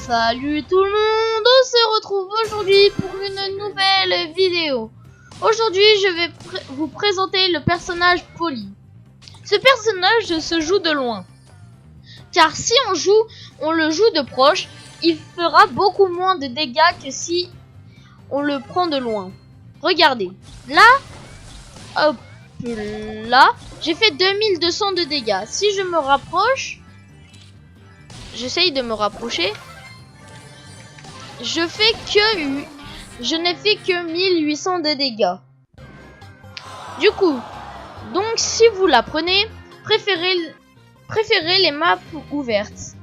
Salut tout le monde, on se retrouve aujourd'hui pour une nouvelle vidéo. Aujourd'hui, je vais vous présenter le personnage Polly. Ce personnage se joue de loin. Car si on le joue de proche, il fera beaucoup moins de dégâts que si on le prend de loin. Regardez, là, hop là, j'ai fait 2200 de dégâts. Si je me rapproche, j'essaye de me rapprocher, je n'ai fait que 1800 de dégâts. Du coup, donc si vous la prenez, préférez les maps ouvertes.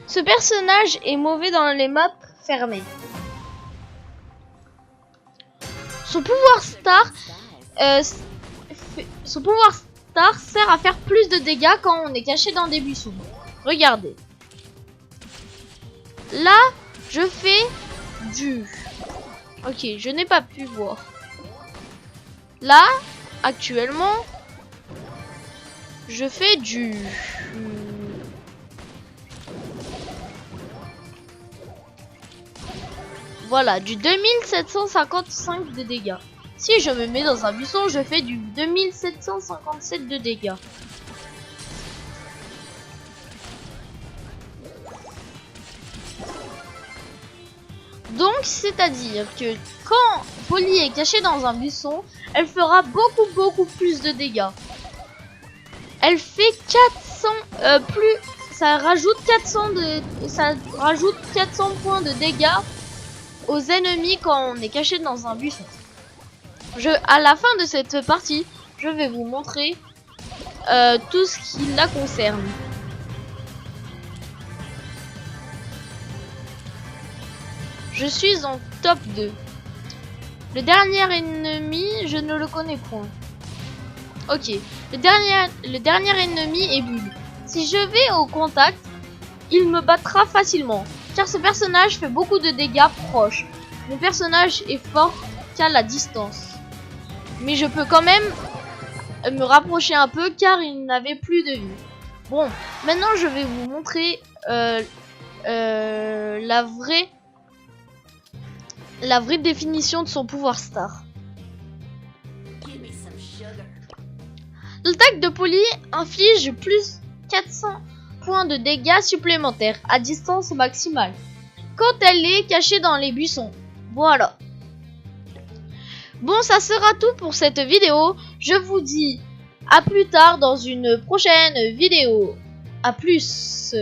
Ce personnage est mauvais dans les maps fermées. Son pouvoir star sert à faire plus de dégâts quand on est caché dans des buissons. Regardez. Là, je fais du... Ok, je n'ai pas pu voir. Là, actuellement, je fais du... Voilà, du 2755 de dégâts. Si je me mets dans un buisson, je fais du 2757 de dégâts. Donc, c'est-à-dire que quand Polly est cachée dans un buisson, elle fera beaucoup plus de dégâts. Elle fait 400 ça rajoute 400 points de dégâts aux ennemis quand on est caché dans un buisson. À la fin de cette partie, je vais vous montrer tout ce qui la concerne. Je suis en top 2. Le dernier ennemi, je ne le connais point. Ok, le dernier ennemi est Bulle. Si je vais au contact, il me battra facilement, car ce personnage fait beaucoup de dégâts proches. Mon personnage est fort qu'à la distance. Mais je peux quand même me rapprocher un peu, car il n'avait plus de vie. Bon, maintenant je vais vous montrer la vraie définition de son pouvoir star. L'attaque de Polly inflige plus 400 points de dégâts supplémentaires à distance maximale quand elle est cachée dans les buissons. Voilà. Bon, ça sera tout pour cette vidéo. Je vous dis à plus tard dans une prochaine vidéo. À plus.